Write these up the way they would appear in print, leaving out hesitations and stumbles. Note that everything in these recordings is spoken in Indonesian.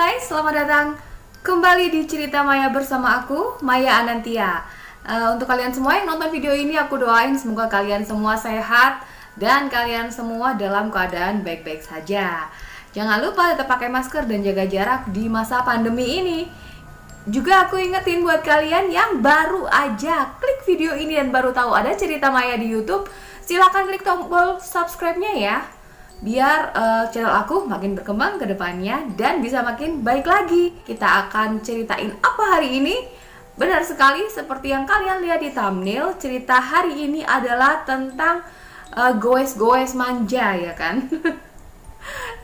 guys, selamat datang kembali di Cerita Maya bersama aku, Maya Anantia. Untuk kalian semua yang nonton video ini, aku doain semoga kalian semua sehat dan kalian semua dalam keadaan baik-baik saja. Jangan lupa tetap pakai masker dan jaga jarak di masa pandemi ini. Juga aku ingetin buat kalian yang baru aja klik video ini dan baru tahu ada Cerita Maya di YouTube, silahkan klik tombol subscribe-nya ya. Biar channel aku makin berkembang ke depannya dan bisa makin baik lagi. Kita akan ceritain apa hari ini? Benar sekali, seperti yang kalian lihat di thumbnail, cerita hari ini adalah tentang goes-goes manja, ya kan?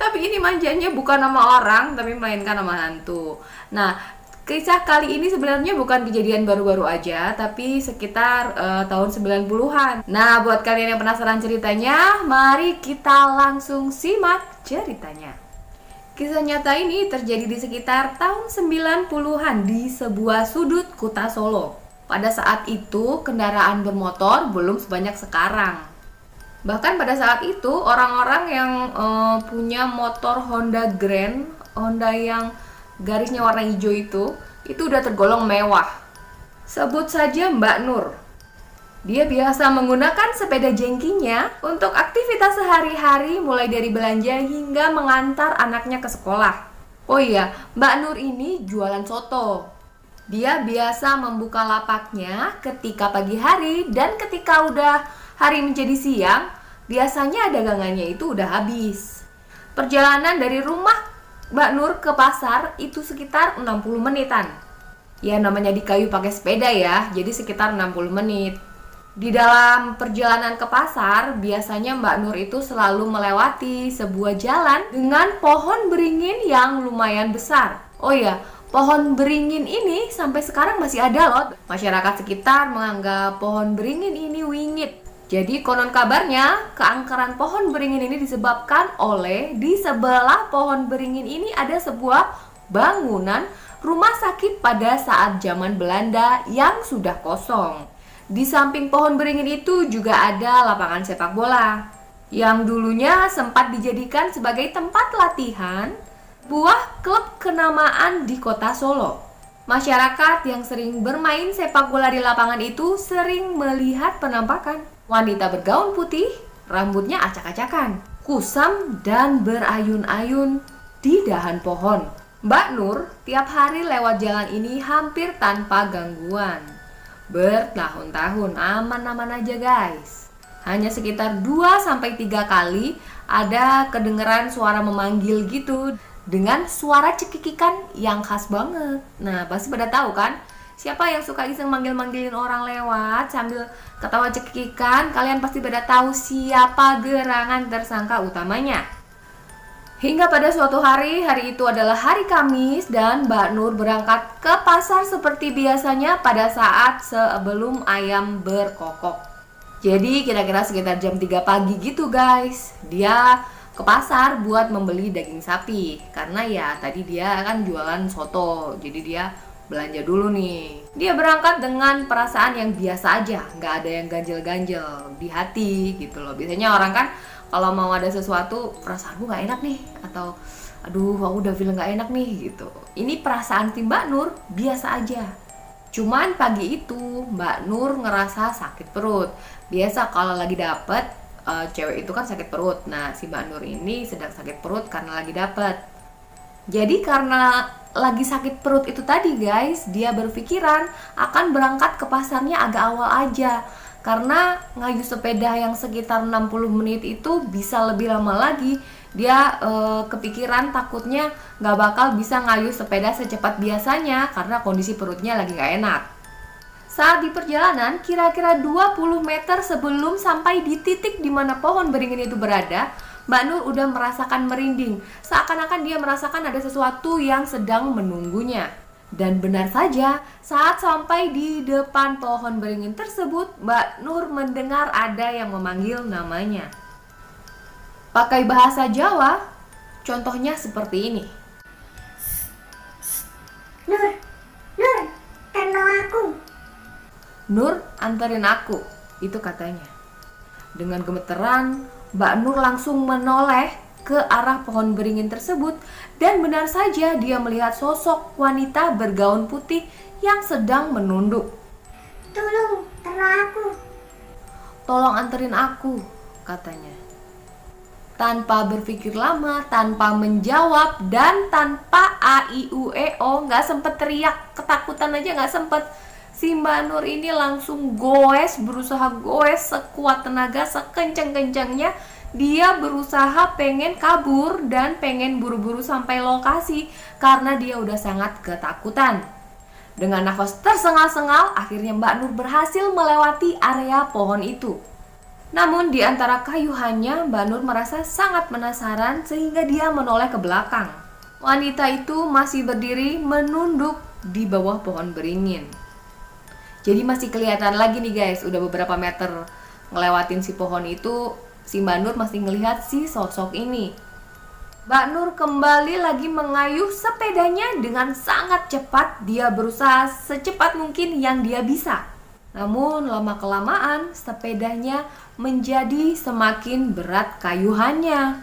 Tapi ini manjanya bukan nama orang, tapi melainkan nama hantu. Nah, kisah kali ini sebenarnya bukan kejadian baru-baru aja, tapi sekitar tahun 90-an. Nah, buat kalian yang penasaran ceritanya, mari kita langsung simak ceritanya. Kisah nyata ini terjadi di sekitar tahun 90-an di sebuah sudut kota Solo. Pada saat itu, kendaraan bermotor belum sebanyak sekarang. Bahkan pada saat itu, orang-orang yang punya motor Honda Grand, Honda yang garisnya warna hijau itu udah tergolong mewah. Sebut saja Mbak Nur. Dia biasa menggunakan sepeda jengkinya untuk aktivitas sehari-hari, mulai dari belanja hingga mengantar anaknya ke sekolah. Oh iya, Mbak Nur ini jualan soto. Dia biasa membuka lapaknya ketika pagi hari, dan ketika udah hari menjadi siang, biasanya dagangannya itu udah habis. Perjalanan dari rumah Mbak Nur ke pasar itu sekitar 60 menitan. Ya, namanya di kayu pakai sepeda ya, jadi sekitar 60 menit. Di dalam perjalanan ke pasar, biasanya Mbak Nur itu selalu melewati sebuah jalan dengan pohon beringin yang lumayan besar. Oh ya, pohon beringin ini sampai sekarang masih ada loh. Masyarakat sekitar menganggap pohon beringin ini wingit. Jadi konon kabarnya keangkeran pohon beringin ini disebabkan oleh di sebelah pohon beringin ini ada sebuah bangunan rumah sakit pada saat zaman Belanda yang sudah kosong. Di samping pohon beringin itu juga ada lapangan sepak bola yang dulunya sempat dijadikan sebagai tempat latihan buah klub kenamaan di kota Solo. Masyarakat yang sering bermain sepak bola di lapangan itu sering melihat penampakan wanita bergaun putih, rambutnya acak-acakan, kusam dan berayun-ayun di dahan pohon. Mbak Nur tiap hari lewat jalan ini hampir tanpa gangguan. Bertahun-tahun aman-aman aja guys. Hanya sekitar 2-3 kali ada kedengeran suara memanggil gitu, dengan suara cekikikan yang khas banget. Nah, pasti pada tahu kan? Siapa yang suka iseng manggil-manggilin orang lewat sambil ketawa cekikikan, kalian pasti pada tahu siapa gerangan tersangka utamanya. Hingga pada suatu hari itu adalah hari Kamis, dan Mbak Nur berangkat ke pasar seperti biasanya pada saat sebelum ayam berkokok. Jadi kira-kira sekitar jam 3 pagi gitu guys. Dia ke pasar buat membeli daging sapi, karena ya tadi dia kan jualan soto, jadi dia belanja dulu nih. Dia berangkat dengan perasaan yang biasa aja, nggak ada yang ganjel-ganjel di hati gitu loh. Biasanya orang kan kalau mau ada sesuatu, perasaanku nggak enak nih, atau aduh aku udah feel nggak enak nih gitu. Ini perasaan tim Mbak Nur biasa aja. Cuman pagi itu Mbak Nur ngerasa sakit perut. Biasa kalau lagi dapet cewek itu kan sakit perut. Nah, si Mbak Nur ini sedang sakit perut karena lagi dapet. Jadi karena lagi sakit perut itu tadi guys, dia berpikiran akan berangkat ke pasarnya agak awal aja, karena ngayuh sepeda yang sekitar 60 menit itu bisa lebih lama lagi. Dia kepikiran takutnya gak bakal bisa ngayuh sepeda secepat biasanya karena kondisi perutnya lagi gak enak. Saat di perjalanan, kira-kira 20 meter sebelum sampai di titik di mana pohon beringin itu berada, Mbak Nur udah merasakan merinding, seakan-akan dia merasakan ada sesuatu yang sedang menunggunya. Dan benar saja, saat sampai di depan pohon beringin tersebut, Mbak Nur mendengar ada yang memanggil namanya. Pakai bahasa Jawa, contohnya seperti ini. Nur, kenal aku. Nur, anterin aku, itu katanya. Dengan gemeteran, Mbak Nur langsung menoleh ke arah pohon beringin tersebut dan benar saja dia melihat sosok wanita bergaun putih yang sedang menunduk. Tolong, aku. Tolong anterin aku, katanya. Tanpa berpikir lama, tanpa menjawab, dan tanpa a, i, u, e, o, nggak sempet teriak, ketakutan aja nggak sempet. Si Mbak Nur ini langsung berusaha goes sekuat tenaga, sekencang-kencangnya. Dia berusaha pengen kabur dan pengen buru-buru sampai lokasi karena dia udah sangat ketakutan. Dengan nafas tersengal-sengal, akhirnya Mbak Nur berhasil melewati area pohon itu. Namun di antara kayuhannya, Mbak Nur merasa sangat penasaran sehingga dia menoleh ke belakang. Wanita itu masih berdiri menunduk di bawah pohon beringin. Jadi masih kelihatan lagi nih guys, udah beberapa meter ngelewatin si pohon itu, si Mbak Nur masih ngelihat si sosok ini. Mbak Nur kembali lagi mengayuh sepedanya dengan sangat cepat. Dia berusaha secepat mungkin yang dia bisa. Namun lama-kelamaan sepedanya menjadi semakin berat kayuhannya.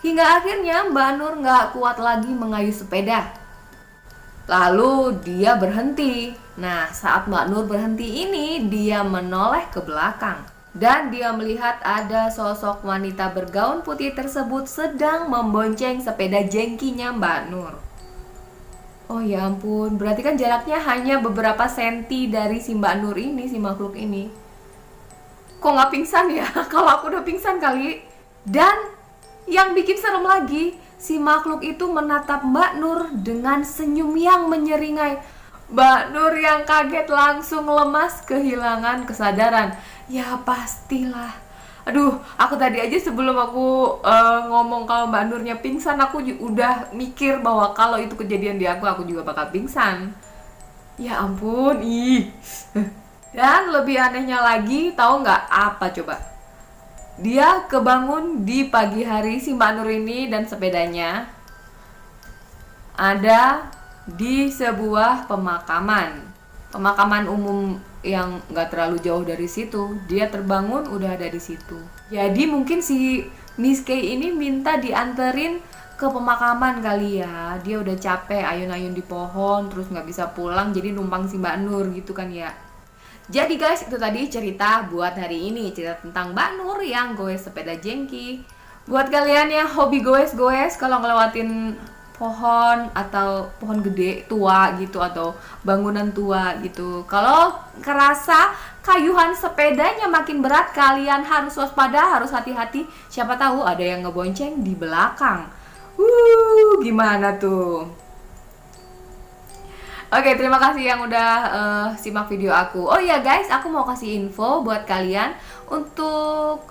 Hingga akhirnya Mbak Nur gak kuat lagi mengayuh sepeda. Lalu dia berhenti. Nah, saat Mbak Nur berhenti ini, dia menoleh ke belakang. Dan dia melihat ada sosok wanita bergaun putih tersebut sedang membonceng sepeda jengkinya Mbak Nur. Oh ya ampun, berarti kan jaraknya hanya beberapa senti dari si Mbak Nur ini, si makhluk ini. Kok nggak pingsan ya? Kalau aku udah pingsan kali. Dan yang bikin serem lagi, si makhluk itu menatap Mbak Nur dengan senyum yang menyeringai. Mbak Nur yang kaget langsung lemas, kehilangan kesadaran. Ya pastilah. Aduh, aku tadi aja sebelum aku ngomong kalau Mbak Nurnya pingsan, aku udah mikir bahwa kalau itu kejadian di aku juga bakal pingsan. Ya ampun, ih. Dan lebih anehnya lagi, tahu nggak apa coba? Dia kebangun di pagi hari, si Mbak Nur ini dan sepedanya ada di sebuah pemakaman umum yang nggak terlalu jauh dari situ. Dia terbangun udah ada di situ. Jadi mungkin si Miss K ini minta dianterin ke pemakaman kali ya. Dia udah capek ayun-ayun di pohon terus nggak bisa pulang, jadi numpang si Mbak Nur gitu kan ya. Jadi guys, itu tadi cerita buat hari ini, cerita tentang Mbak Nur yang goes sepeda jengki. Buat kalian yang hobi goes-goes kalau ngelewatin pohon atau pohon gede tua gitu atau bangunan tua gitu, kalau kerasa kayuhan sepedanya makin berat, kalian harus waspada, harus hati-hati. Siapa tahu ada yang ngebonceng di belakang. Gimana tuh? Oke, terima kasih yang udah simak video aku. Oh iya guys, aku mau kasih info buat kalian untuk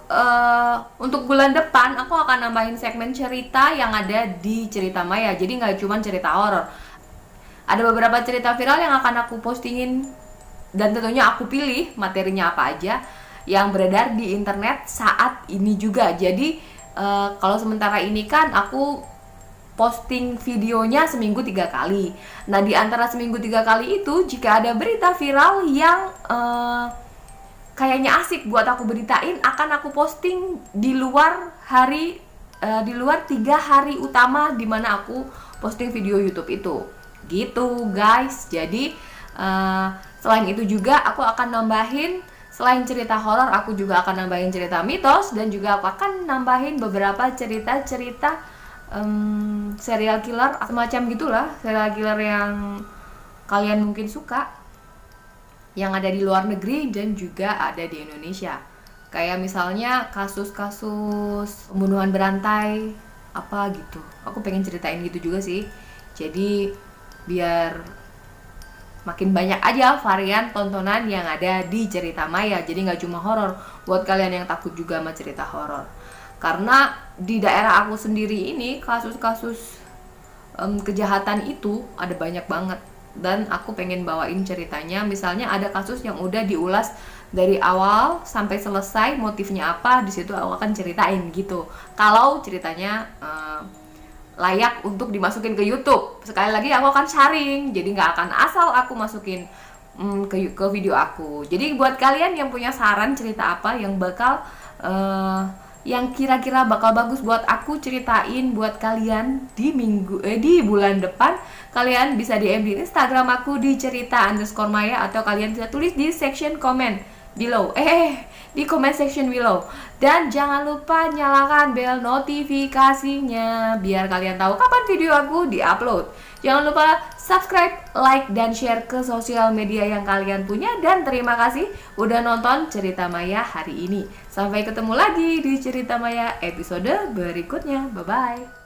bulan depan aku akan nambahin segmen cerita yang ada di Cerita Maya. Jadi nggak cuma cerita horor. Ada beberapa cerita viral yang akan aku postingin dan tentunya aku pilih materinya apa aja yang beredar di internet saat ini juga. Jadi kalau sementara ini kan aku posting videonya seminggu 3 kali. Nah, di antara seminggu 3 kali itu, jika ada berita viral yang kayaknya asik buat aku beritain, akan aku posting di luar 3 hari utama di mana aku posting video YouTube itu. Gitu guys. Jadi selain itu juga aku akan nambahin, selain cerita horor, aku juga akan nambahin cerita mitos, dan juga aku akan nambahin beberapa cerita-cerita serial killer semacam gitulah, serial killer yang kalian mungkin suka, yang ada di luar negeri dan juga ada di Indonesia. Kayak misalnya kasus-kasus pembunuhan berantai apa gitu. Aku pengen ceritain gitu juga sih. Jadi biar makin banyak aja varian tontonan yang ada di Cerita Maya. Jadi nggak cuma horor, buat kalian yang takut juga sama cerita horor. Karena di daerah aku sendiri ini kasus-kasus kejahatan itu ada banyak banget, dan aku pengen bawain ceritanya. Misalnya ada kasus yang udah diulas dari awal sampai selesai, motifnya apa, di situ aku akan ceritain gitu. Kalau ceritanya layak untuk dimasukin ke YouTube, sekali lagi aku akan sharing, jadi nggak akan asal aku masukin ke video aku. Jadi buat kalian yang punya saran cerita apa yang bakal yang kira-kira bakal bagus buat aku ceritain buat kalian di bulan depan, kalian bisa DM di Instagram aku di cerita_maya, atau kalian bisa tulis di section comment below, di comment section below. Dan jangan lupa nyalakan bel notifikasinya biar kalian tahu kapan video aku diupload. Jangan lupa subscribe, like, dan share ke sosial media yang kalian punya. Dan terima kasih udah nonton Cerita Maya hari ini. Sampai ketemu lagi di Cerita Maya episode berikutnya. Bye-bye.